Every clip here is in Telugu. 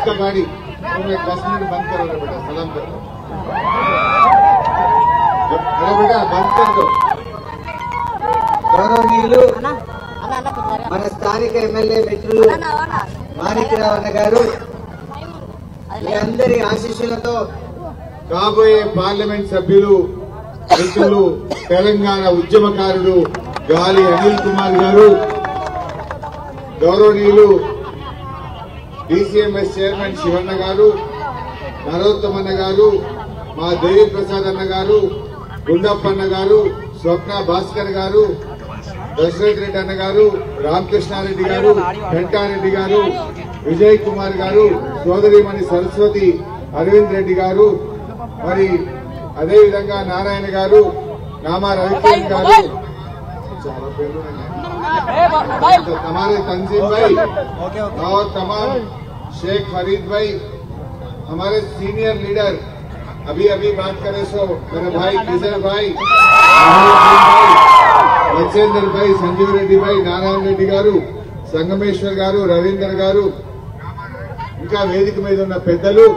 आपका गाड़ी तुम 10 मिनट बंद करो रे बेटा, सलाम करो। अरे बेटा बंद कर दो। గౌరవనీయులు మన స్థానిక ఎమ్మెల్యే మిత్రులు మాణిక్యరావు అన్న గారు మీ అందరి ఆశీస్సులతో కాబోయే పార్లమెంట్ సభ్యులు మిత్రులు తెలంగాణ ఉద్యమకారుడు గాలి అనిల్ కుమార్ గారు, గౌరవనీయులు డీసీఎంఎస్ చైర్మన్ శివన్న గారు, నరోత్తమన్న గారు, మా దేవి ప్రసాద్ అన్న గారు, గుండప్పన్న గారు, స్వప్న భాస్కర్ గారు, దశరథ్ రెడ్డి అన్న గారు, రామకృష్ణారెడ్డి గారు, వెంకారెడ్డి గారు, విజయ్ కుమార్ గారు, సోదరిమణి సరస్వతి అరవింద్ రెడ్డి గారు, మరి అదేవిధంగా నారాయణ గారు, నామా రవికిరణ్ గారు, చాలా పేర్లు हमारे तंजीम भाई और तमाम शेख फरीद भाई, हमारे सीनियर लीडर अभी अभी बात करे सो मेरे भाई किजर भाई, बचेंद्र भाई, संजीव रेड्डी भाई, नारायण रेड्डी गारू, संगमेश्वर गारू, रवींद्र गारू, ఇంకా వేదిక మీద ఉన్న పెద్దలు,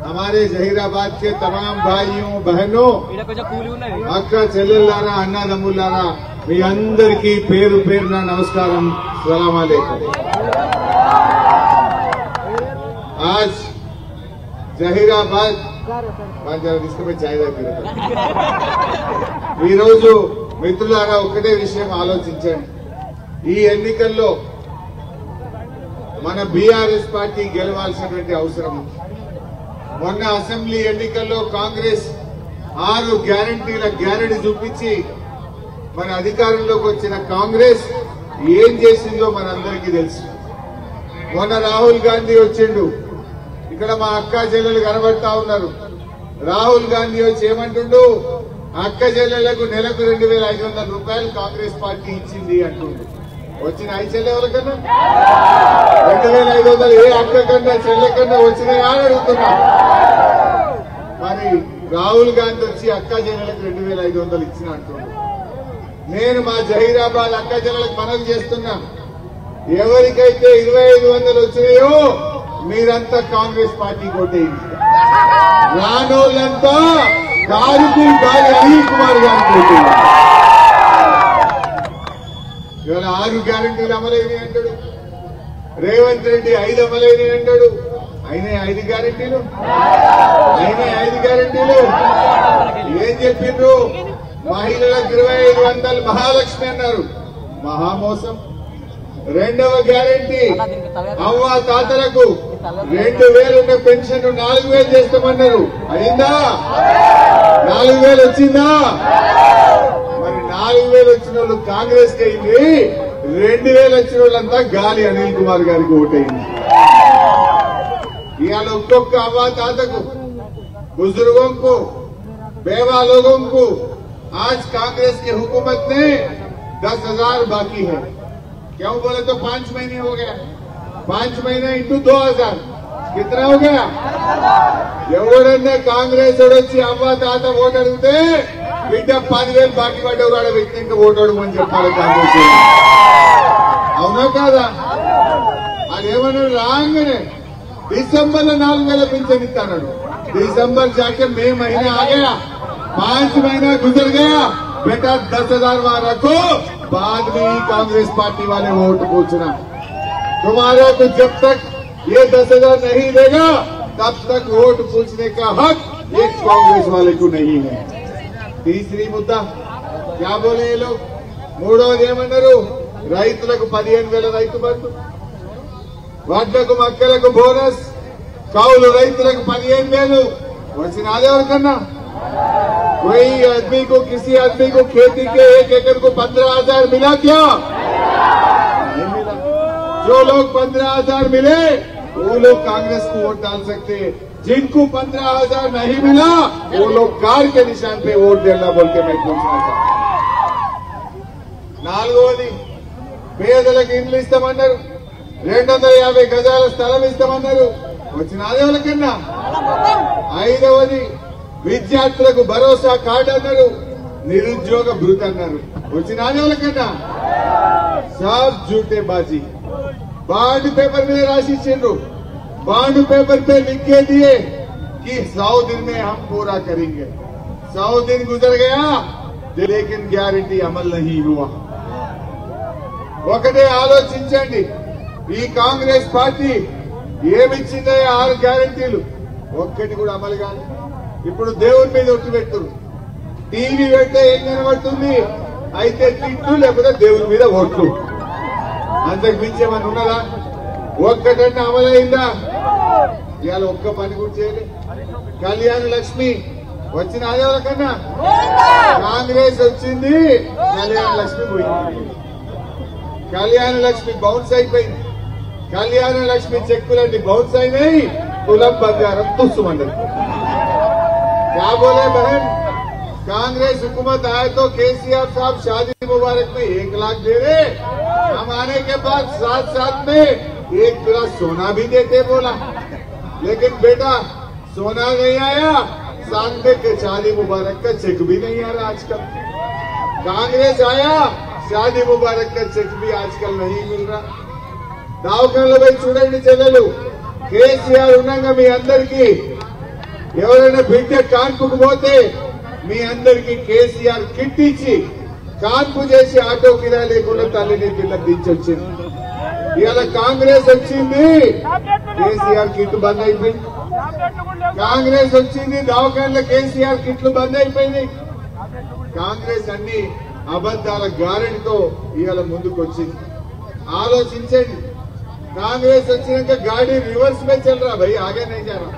हमारे जहीराबाद के तमाम भाइयों बहनों, అక్క చెల్లెల్లారా, అన్నదమ్ములారా, మీ అందరికీ పేరు పేరున నమస్కారం, సలాం అలైకుం। आज జహీరాబాద్ తీసుకుపోయి చాయ్ దగ్గర ఈరోజు మిత్రులారా ఒకటే విషయం ఆలోచించండి, ఈ ఎన్నికల్లో మన బీఆర్ఎస్ పార్టీ గెలవాల్సినటువంటి అవసరం ఉంది। మొన్న అసెంబ్లీ ఎన్నికల్లో కాంగ్రెస్ 6 గ్యారంటీల గ్యారెంటీ చూపించి మన అధికారంలోకి వచ్చిన కాంగ్రెస్ ఏం చేసిందో మనందరికీ తెలుసు। మొన్న రాహుల్ గాంధీ వచ్చిండు, ఇక్కడ మా అక్క చెల్లెలు కనబడతా ఉన్నారు, రాహుల్ గాంధీ వచ్చి ఏమంటుండు, అక్క చెల్లెళ్లకు నెలకు 2500 రూపాయలు కాంగ్రెస్ పార్టీ ఇచ్చింది అంటుండు। వచ్చిన ఐదు చెల్లె ఎవరికన్నా 2500 ఏ అక్క కన్నా చెల్లె కన్నా వచ్చినాయా అని అడుగుతున్నా। మరి రాహుల్ గాంధీ వచ్చి అక్క చెల్లెలకు 2500 ఇచ్చిన అంటుండు। నేను మా జహీరాబాద్ అక్క చెల్లెలకు మనవి చేస్తున్నా, ఎవరికైతే 2500 వచ్చినాయో మీరంతా కాంగ్రెస్ పార్టీ కోటేయండి, రానోళ్ళంతా గాలి అనిల్ కుమార్ గారి కోటేయండి। ఇవాళ 6 గ్యారంటీలు అమలైనవి అంటాడు, రేవంత్ రెడ్డి 5 అమలైనవి అంటాడు, అయినా 5 గ్యారంటీలు ఏం చెప్పిండ్రు, మహిళలకు 2500 మహాలక్ష్మి అన్నారు, మహామోసం। రెండవ గ్యారంటీ అవ్వ తాతలకు 2000 ఉన్న పెన్షన్ 4000 చేస్తామన్నారు, అయిందా? 4000 వచ్చిందా? మరి 4000 వచ్చిన వాళ్ళు కాంగ్రెస్ కి అయింది, 2000 వచ్చిన వాళ్ళంతా గాలి అనిల్ కుమార్ గారికి ఓటైంది। ఇవాళ ఒక్కొక్క అవ్వ తాతకు, बुजुर्गों को, बेवा लोगों को आज कांग्रेस की हुकूमत ने 10,000 बाकी है। क्यों बोले तो 5 महीने हो गया, 5 महीने इंटू 2000 कितना हो गया? ఎవడన్నా కాంగ్రెస్ వచ్చి అవ్వ తాత ఓటు అడిగితే బిడ్డ 10,000 బాకీ పడ్డవాడు వ్యక్తి ఇంకా ఓటు అడగమని చెప్పాలి కాంగ్రెస్। అవునా కాదా? అది ఏమన్నాడు, రాగానే డిసెంబర్ లో 4000 పింఛన్ ఇస్తాడు, दिसंबर जाके मई महीने आ गया, 5 महीना गुजर गया, बेटा 10,000 वहां रखो, बाद में ही कांग्रेस पार्टी वाले वोट पूछना। तुम्हारा तो जब तक ये 10,000 नहीं देगा तब तक वोट पूछने का हक एक कांग्रेस वाले को नहीं है। तीसरी मुद्दा क्या बोले ये लोग, మూడోది ఏమన్నారు, రైతులకు 15,000 రైతు బంధు, వడ్లకు మక్కలకు బోనస్, కౌలు రైతులకు 15,000 వచ్చిన ఎవరికన్నా? कोई आदमी को, किसी आदमी को खेती के 1 एकड़ को 15,000 मिला क्या? नहीं मिला। जो लोग 15,000 मिले वो लोग कांग्रेस को वोट डाल सकते हैं, जिनको 15,000 नहीं मिला वो लोग कार के निशान पे वोट देना बोल के मैं पूछना चाहता हूं। నాలుగోది పేదలకు ఇండ్లు ఇస్తామన్నారు, 250 గజాల స్థలం ఇస్తామన్నారు, వచ్చిన ఎవరికన్నా? ఐదవది విద్యార్థులకు భరోసా కార్డు అన్నారు, నిరుద్యోగ భృతి అన్నారు, వచ్చిన ఎవరికన్నా? సబ్ జూటే బాజీ, బాండ్ పేపర్ మీద రాసి ఇచ్చిండ్రు, बॉन्ड पेपर पे लिख के दिए कि 100 दिन में हम पूरा करेंगे। 100 दिन गुजर गया लेकिन ग्यारंटी अमल नहीं हुआ। ఒకటే ఆలోచించండి, ఈ కాంగ్రెస్ పార్టీ ఏమిచ్చిందో 6 గ్యారంటీలు ఒక్కటి కూడా అమలు కాదు. ఇప్పుడు దేవుని మీద ఒట్టు పెడుతున్నారు. టీవీ పెడితే ఏం కనబడుతుంది? అయితే తిట్టు, లేకపోతే దేవుని మీద ఓట్లు. అంతకు మించి ఏమన్నా ఉన్నదా? ఒక్కటన్నా అమలైందా? ఇవాళ ఒక్క పని కూడా చేయలేదు. కళ్యాణ లక్ష్మి వచ్చిన అదేవరకన్నా కాంగ్రెస్ వచ్చింది, కళ్యాణ లక్ష్మి పోయింది. కళ్యాణ లక్ష్మి బౌన్స్ అయిపోయింది. కళ్యాణ లక్ష్మి చెక్కులన్నీ బౌన్స్ అయినాయి. తులం బంగారం తుస్సుమండదు. क्या बोले बहन? कांग्रेस हुकूमत आए तो केसीआर साहब शादी मुबारक में 1 लाख दे रहे, हम आने के बाद साथ में 1 तोला सोना भी देते बोला। लेकिन बेटा सोना नहीं आया, साथ में शादी मुबारक का चेक भी नहीं आ रहा आजकल। कांग्रेस आया, शादी मुबारक का चेक भी आजकल नहीं मिल रहा। దావకాల్లో పోయి చూడండి చెల్లెలు, కేసీఆర్ ఉండగా మీ అందరికీ ఎవరైనా బిడ్డ కాన్పుకు పోతే మీ అందరికీ కేసీఆర్ కిట్ ఇచ్చి కాన్పు చేసి ఆటో కిరాయి లేకుండా తల్లిని పిల్లలు దించొచ్చింది. ఇవాళ కాంగ్రెస్ వచ్చింది, కేసీఆర్ కిట్ బంద్ అయిపోయింది. కాంగ్రెస్ వచ్చింది, దవాఖాన్ల కేసీఆర్ కిట్లు బంద్ అయిపోయినాయి. కాంగ్రెస్ అన్ని అబద్దాల గారెడితో ఇవాళ ముందుకు వచ్చింది. ఆలోచించండి, कांग्रेस వచ్చినాక गाड़ी रिवर्स में चल रहा, भाई आगे नहीं जा रहा,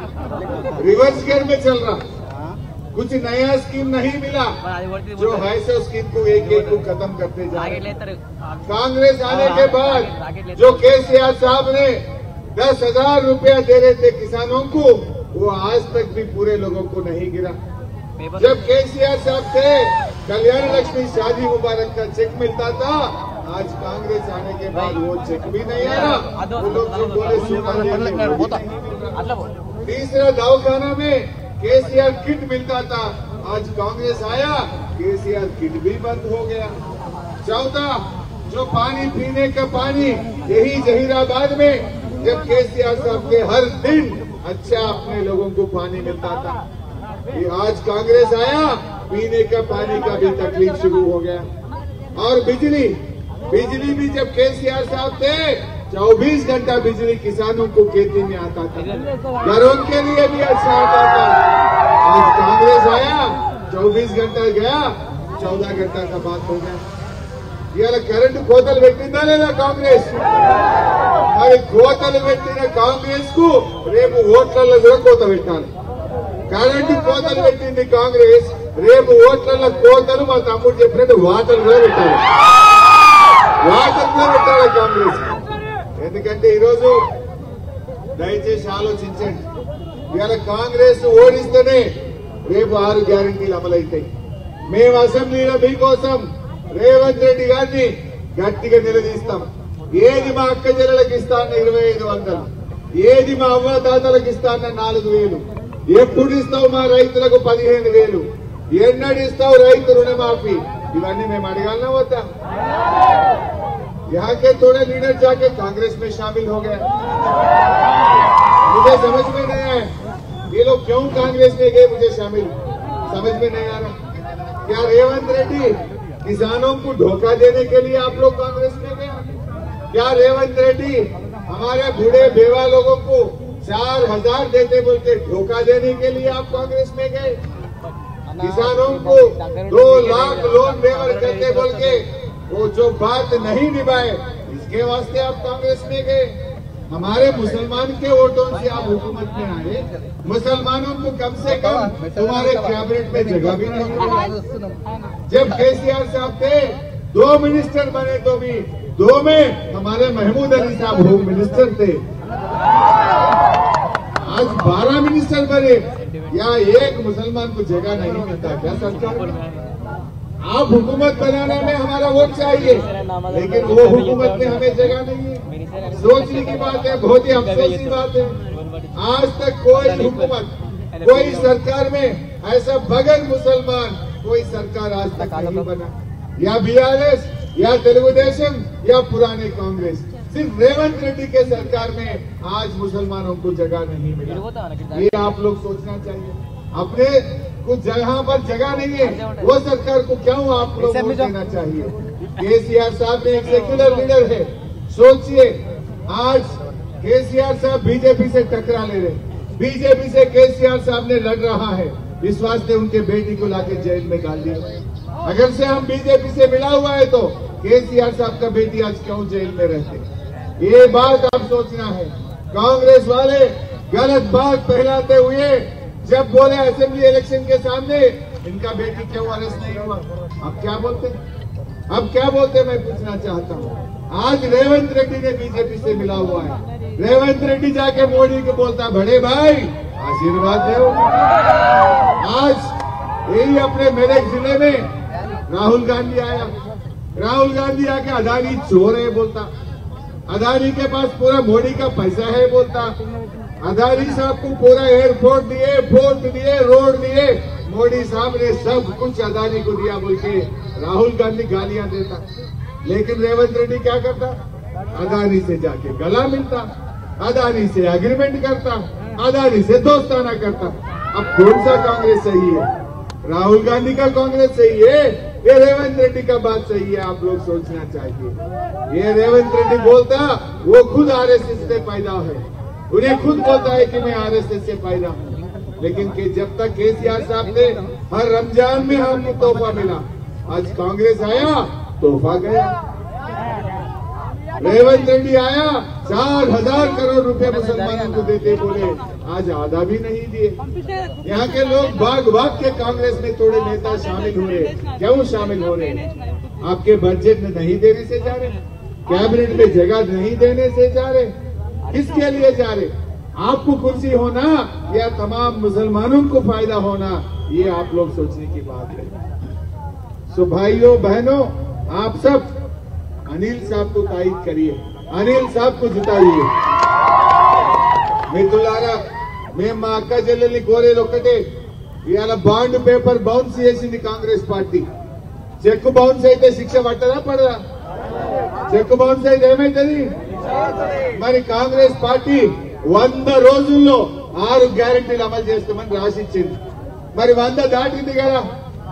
रिवर्स गियर में चल रहा। कुछ नया स्कीम नहीं मिला, जो है सो स्कीम को एक को खत्म करते जा रहे। कांग्रेस आने के बाद जो केसीआर साहब ने 10,000 रुपया दे रहे थे किसानों को, वो आज तक भी पूरे लोगों को नहीं गिरा। जब केसीआर साहब थे, कल्याण लक्ष्मी शादी मुबारक का चेक मिलता था। आज कांग्रेस आने के बाद वो चेक भी नहीं आ रहा। वो लोग जो बोले तीसरा दवाखाना में केसीआर किट मिलता था, आज कांग्रेस आया, केसीआर किट भी बंद हो गया। चौथा, जो पानी पीने का पानी यही जहीराबाद में जब केसीआर साहब के हर दिन अच्छा अपने लोगों को पानी मिलता था, आज कांग्रेस आया, पीने का पानी का भी तकलीफ शुरू हो गया। और बिजली भी जब केसीआर साहब थे 24 घंटा बिजली किसानों को खेती में आता था, घरों के लिए भी अच्छा आता था। आज कांग्रेस आया, 24 घंटा गया, 14 घंटा का बात हो गया। ఇవాళ కరెంటు కోతలు పెట్టిందా లేదా కాంగ్రెస్? మరి కోతలు పెట్టిన కాంగ్రెస్ కు రేపు ఓట్లలో కూడా కోత పెట్టాలి. కరెంటు కోతలు పెట్టింది కాంగ్రెస్, రేపు ఓట్లలో కోతలు మా తమ్ముడు చెప్పినట్టు వాటర్ కూడా పెట్టాలి. వాటర్ కూడా పెట్టాలి కాంగ్రెస్. ఎందుకంటే ఈరోజు దయచేసి ఆలోచించండి, ఇవాళ కాంగ్రెస్ ఓడిస్తేనే రేపు 6 గ్యారంటీలు అమలైతాయి. మేము అసెంబ్లీలో మీకోసం రేవంత్ రెడ్డి గారిని గట్టిగా నిలదీస్తాం. ఏది మా అక్క చెల్లెలకు ఇస్తా అన్న 2,500, ఏది మా అవ్వదాతలకు ఇస్తా అన్న 4,000, ఎప్పుడు ఇస్తావు మా రైతులకు 15,000, ఎన్నడు ఇస్తావు రైతు రుణమాఫీ? ఇవన్నీ మేము అడగాలనా వద్దా? यहाँ के थोड़े लीडर जाके कांग्रेस में शामिल हो गए। मुझे समझ में नहीं आया ये लोग क्यों कांग्रेस में गए, मुझे समझ में नहीं आ रहा। क्या रेवंत रेड्डी किसानों को धोखा देने के लिए आप लोग कांग्रेस में गए? क्या रेवंत रेड्डी हमारे बूढ़े बेवा लोगों को 4,000 देते बोल के धोखा देने के लिए आप कांग्रेस में गए? किसानों को 2 लाख लोन वेवर करते बोल के वो जो बात नहीं निभाए, इसके वास्ते आप कांग्रेस में गए। हमारे मुसलमान के वोटों से आप हुकूमत में आए, मुसलमानों को कम से कम तुम्हारे कैबिनेट में जगह भी नहीं मिली। जब केसीआर साहब थे 2 मिनिस्टर बने तो भी 2 में हमारे महमूद अली साहब होम मिनिस्टर थे। आज 12 मिनिस्टर बने, या एक मुसलमान को जगह नहीं मिलता क्या सरकार? आप हुकूमत बनाने में हमारा वोट चाहिए, लेकिन वो हुकूमत में हमें जगह नहीं है। सोचने की बात है, बहुत ही अफसोस की बात है। आज तक कोई हुकूमत, कोई सरकार में ऐसा बगैर मुसलमान कोई सरकार आज तक नहीं बना, या बीआरएस या तेलुगुदेशम या पुराने कांग्रेस, सिर्फ रेवंत रेड्डी के सरकार में आज मुसलमानों को जगह नहीं मिला। ये आप लोग सोचना चाहिए। अपने कुछ जगह पर जगह नहीं है, वो सरकार को क्यों आप लोग वोट देना चाहिए? केसीआर साहब ने एक सेक्युलर लीडर है। सोचिए, आज केसीआर साहब बीजेपी से टकरा ले रहे, बीजेपी से केसीआर साहब ने लड़ रहा है, इस वास्ते उनके बेटी को लाके जेल में डाल दिया। अगर से हम बीजेपी से मिला हुआ है तो केसीआर साहब का बेटी आज क्यों जेल में रहते? ये बात आप सोचना है। कांग्रेस वाले गलत बात फैलाते हुए जब बोले असेंबली इलेक्शन के सामने इनका बेटी क्यों अरेस्ट नहीं हुआ, अब क्या बोलते? अब क्या बोलते मैं पूछना चाहता हूँ। आज रेवंत रेड्डी ने बीजेपी से मिला हुआ है। रेवंत रेड्डी जाके मोदी को बोलता, बड़े भाई आशीर्वाद दो। आज यही अपने मेरठ जिले में राहुल गांधी आया। राहुल गांधी आके अदानी चोर है बोलता, अदानी के पास पूरा मोदी का पैसा है बोलता, अदानी साहब को पूरा एयरपोर्ट दिए, पोर्ट दिए, रोड दिए, मोदी साहब ने सब कुछ अदानी को दिया बोल के राहुल गांधी गालियां देता। लेकिन रेवंत रेड्डी क्या करता? अदानी से जाके गला मिलता, अदानी से एग्रीमेंट करता, अदानी से दोस्ताना करता। अब कौन सा कांग्रेस सही है? राहुल गांधी का कांग्रेस सही है, ये रेवंत रेड्डी का बात सही है? आप लोग सोचना चाहिए। ये रेवंत रेड्डी बोलता वो खुद आरएसएस से पैदा है, उन्हें खुद बोलता है कि मैं आरएसएस से पैदा हूं। लेकिन कि जब तक केसीआर साहब ने हर रमजान में हमको तोहफा मिला, आज कांग्रेस आया तोहफा गया। रेवंत रेड्डी आया 4,000 करोड़ रुपए मुसलमानों को देते बोले, आज आधा भी नहीं दिए। यहाँ के लोग भाग भाग के कांग्रेस में थोड़े नेता शामिल हो रहे। क्यों शामिल हो रहे? आपके बजट में नहीं देने से जा रहे, कैबिनेट में जगह नहीं देने से जा रहे, किसके लिए जा रहे? आपको कुर्सी होना या तमाम मुसलमानों को फायदा होना, ये आप लोग सोचने की बात है। सो भाइयों बहनों, आप सब अनिल साहब को तायद करिए, अनिल साहब को जिताइए। మిత్రులారా, మేము మా అక్క చెల్లెల్ని కోరేది ఒక్కటే, ఇవాళ బాండ్ పేపర్ బౌన్స్ చేసింది కాంగ్రెస్ పార్టీ. చెక్ బౌన్స్ అయితే శిక్ష పట్టదా పడదా? చెక్ బౌన్స్ అయితే ఏమైతుంది? మరి కాంగ్రెస్ పార్టీ 100 రోజుల్లో 6 గ్యారెంటీలు అమలు చేస్తామని రాసిచ్చింది. మరి 100 దాటింది కదా,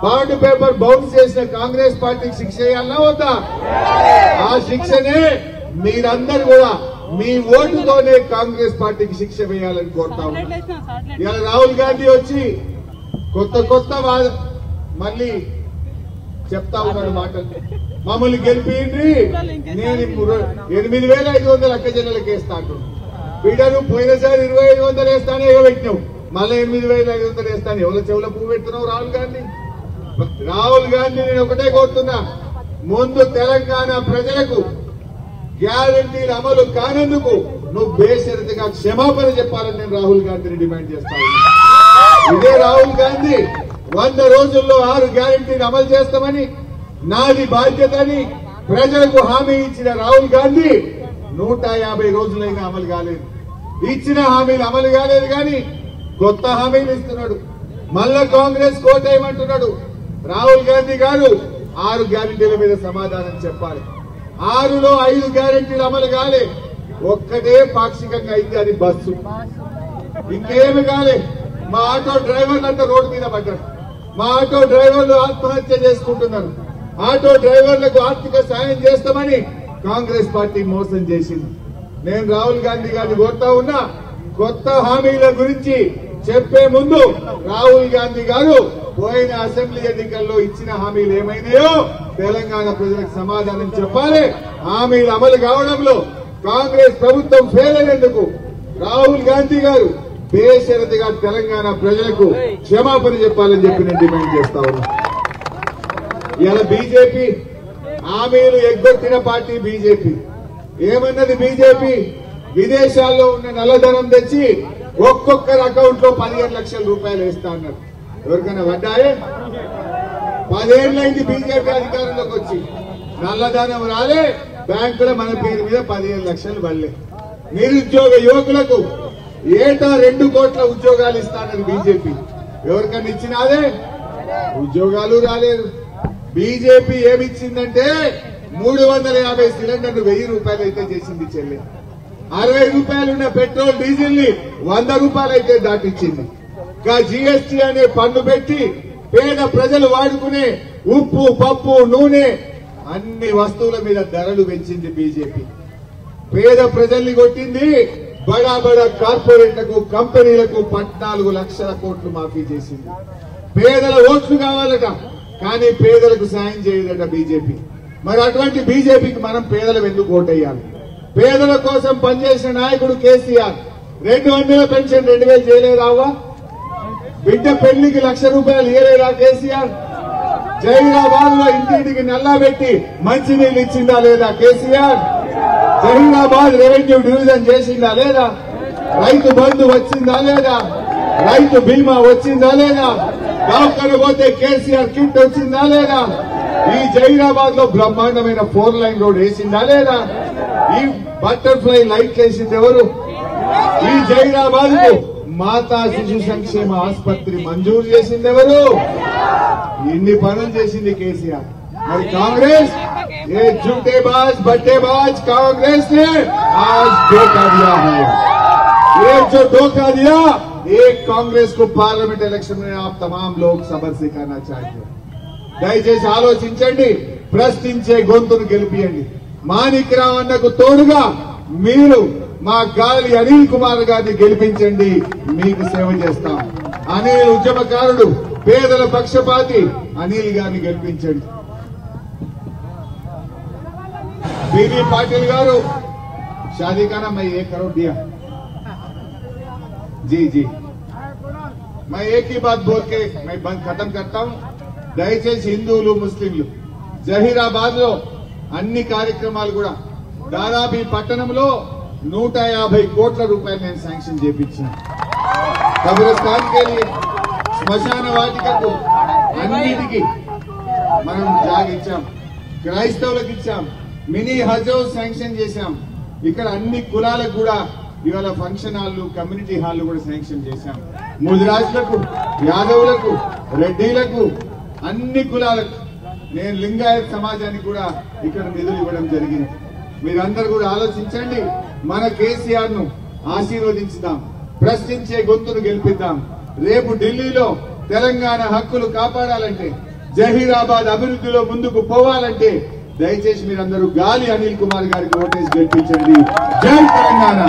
బాండ్ పేపర్ బౌన్స్ చేసిన కాంగ్రెస్ పార్టీకి శిక్ష వేయాలన్నా వద్దా? ఆ శిక్షనే మీరందరూ కూడా మీ ఓటుతోనే కాంగ్రెస్ పార్టీకి శిక్ష వేయాలని కోరుతా ఉన్నారు. ఇవాళ రాహుల్ గాంధీ వచ్చి కొత్త మళ్ళీ చెప్తా ఉన్నాడు మాటలు. మమ్మల్ని గెలిపిండి, నేను 8,500 అక్క చెల్లెలకి వేస్తాను. బిడ్డను పోయినసారి 2,500 వేస్తానే ఎగబెట్టినావు, మళ్ళీ 8,500 వేస్తాను. ఎవరి చెవుల పువ్వు పెడుతున్నావు రాహుల్ గాంధీ? రాహుల్ గాంధీ నేను ఒకటే కోరుతున్నా, ముందు తెలంగాణ ప్రజలకు గ్యారంటీలు అమలు కానందుకు నువ్వు బేషరతుగా క్షమాపణ చెప్పాలని నేను రాహుల్ గాంధీని డిమాండ్ చేస్తాను. ఇదే రాహుల్ గాంధీ 100 రోజుల్లో 6 గ్యారంటీలు అమలు చేస్తామని, నాది బాధ్యతని ప్రజలకు హామీ ఇచ్చిన రాహుల్ గాంధీ 150 రోజులైనా అమలు కాలేదు. ఇచ్చిన హామీలు అమలు కాలేదు కానీ కొత్త హామీలు ఇస్తున్నాడు. మళ్ళా కాంగ్రెస్ కోటేయమంటున్నాడు. రాహుల్ గాంధీ గారు 6 గ్యారంటీల మీద సమాధానం చెప్పాలి. 6లో 5 గ్యారెంటీలు అమలు కాలే, ఒక్కటే పాక్షికంగా అయింది, అది బస్సు. ఇంకేమి కాలే. మా ఆటో డ్రైవర్లు అంతా రోడ్డు మీద పడ్డారు. మా ఆటో డ్రైవర్లు ఆత్మహత్య చేసుకుంటున్నారు. ఆటో డ్రైవర్లకు ఆర్థిక సాయం చేస్తామని కాంగ్రెస్ పార్టీ మోసం చేసింది. నేను రాహుల్ గాంధీ గారిని కోరుతా ఉన్నా, కొత్త హామీల గురించి చెప్పే ముందు రాహుల్ గాంధీ గారు పోయిన అసెంబ్లీ ఎన్నికల్లో ఇచ్చిన హామీలు ఏమైనాయో తెలంగాణ ప్రజలకు సమాధానం చెప్పాలి. హామీలు అమలు కావడంలో కాంగ్రెస్ ప్రభుత్వం ఫెయిల్ అయినందుకు రాహుల్ గాంధీ గారు బేషరతుగా తెలంగాణ ప్రజలకు క్షమాపణ చెప్పాలని చెప్పి నేను డిమాండ్ చేస్తా ఉన్నా. ఇలా బీజేపీ హామీలు ఎగ్గొట్టిన పార్టీ బీజేపీ. ఏమన్నది బీజేపీ? విదేశాల్లో ఉన్న నల్లధనం తెచ్చి ఒక్కొక్కరి అకౌంట్ లో 15 లక్షల రూపాయలు వేస్తా అన్నారు. ఎవరికైనా పడ్డాయే? 10 ఏళ్లైంది బీజేపీ అధికారంలోకి వచ్చి, నల్లధనం రాలే, బ్యాంకులో మన పేరు మీద 15 లక్షలు పడలే. నిరుద్యోగ యువకులకు ఏటా 2 కోట్ల ఉద్యోగాలు ఇస్తానని బీజేపీ. ఎవరికన్నా ఇచ్చినాదే? ఉద్యోగాలు రాలేదు. బీజేపీ ఏమిచ్చిందంటే 350 సిలిండర్లు 1000 రూపాయలు అయితే చేసింది చెల్లి. 60 రూపాయలున్న పెట్రోల్ డీజిల్ ని 100 రూపాయలు అయితే దాటిచ్చింది. జీఎస్టీ అనే పన్ను పెట్టి పేద ప్రజలు వాడుకునే ఉప్పు, పప్పు, నూనె అన్ని వస్తువుల మీద ధరలు పెంచింది బీజేపీ. పేద ప్రజల్ని కొట్టింది. బడా బడా కార్పొరేట్లకు, కంపెనీలకు 14 లక్షల కోట్లు మాఫీ చేసింది. పేదల ఓట్లు కావాలట, కానీ పేదలకు సాయం చేయదట బీజేపీ. మరి అటువంటి బీజేపీకి మనం పేదలు ఎందుకు ఓటేయాలి? పేదల కోసం పనిచేసిన నాయకుడు కేసీఆర్ 200 పెన్షన్ 2000 చేయలేదావా? బిడ్డ పెళ్లికి 1,00,000 రూపాయలు ఇవ్వలేదా కేసీఆర్? జహీరాబాద్ లో ఇంటింటికి నల్లా పెట్టి మంచినీళ్ళు ఇచ్చిందా లేదా కేసీఆర్? జహీరాబాద్ రెవెన్యూ డివిజన్ చేసిందా లేదా? రైతు బంధు వచ్చిందా లేదా? రైతు బీమా వచ్చిందా లేదా? దవాఖాన పోతే కేసీఆర్ కిట్ వచ్చిందా లేదా? ఈ జహీరాబాద్ లో బ్రహ్మాండమైన 4 లైన్ రోడ్ వేసిందా లేదా? ఈ బటర్ఫ్లై లైట్ వేసింది ఎవరు? ఈ జహీరాబాద్ కు మాతా శిశు సంక్షేమ ఆసుపత్రి మంజూరు చేసింది ఎవరు? ఇన్ని పనులు చేసింది కేసీఆర్. మరి కాంగ్రెస్ ये झूठेबाज बट्टेबाज कांग्रेस ने आज धोखा दिया है. ये जो धोखा दिया, एक कांग्रेस को पार्लियामेंट इलेक्शन में आप तमाम लोग सबर से करना चाहिए. దయచేసి ఆలోచించండి, ప్రశ్నించే గొంతును గెలిపియండి. మాణిక్రావు అన్నకు తోడుగా మీరు మా గాలి అనిల్ కుమార్ గారిని గెలిపించండి, మీకు సేవ చేస్తాం. అనిల్ ఉద్యమకారుడు, పేదల పక్షపాతి అనిల్ గారిని గెలిపించండి. बीबी पाटिल गारू शादी का ना मैं 1 करोड़ दिया. जी जी, मैं एक ही बात बोल के मैं बंद खत्म करता हूं. దయచేసి హిందువులు, ముస్లింలు జహీరాబాద్ లో అన్ని కార్యక్రమాలు కూడా దాదాపు ఈ పట్టణంలో 150 కోట్ల రూపాయలు నేను శాంక్షన్ చేయించాను. కబ్రస్థాన్ కే లియే, శ్మశాన వాటికకు అన్నిటికీ మనం జాగిచ్చాం. క్రైస్తవులకు ఇచ్చాం. మినీ హజ్ హౌస్ శాంక్షన్ చేశాం. ఇక్కడ అన్ని కులాలకు కూడా ఇవాళ ఫంక్షన్ హాళ్లు, కమ్యూనిటీ హాళ్లు కూడా శాంక్షన్ చేశాం. ముదిరాజులకు, యాదవులకు, రెడ్డిలకు, అన్ని కులాలకు, నేను లింగాయత్ సమాజానికి కూడా ఇక్కడ నిధులు ఇవ్వడం జరిగింది. మీరందరూ కూడా ఆలోచించండి. మన కేసీఆర్ ను ఆశీర్వదించుదాం, ప్రశ్నించే గొంతును గెలిపిద్దాం. రేపు ఢిల్లీలో తెలంగాణ హక్కులు కాపాడాలంటే, జహీరాబాద్ అభివృద్ధిలో ముందుకు పోవాలంటే దయచేసి మీరందరూ గాలి అనిల్ కుమార్ గారికి ఓటేసి గెలిపించండి. జై తెలంగాణ.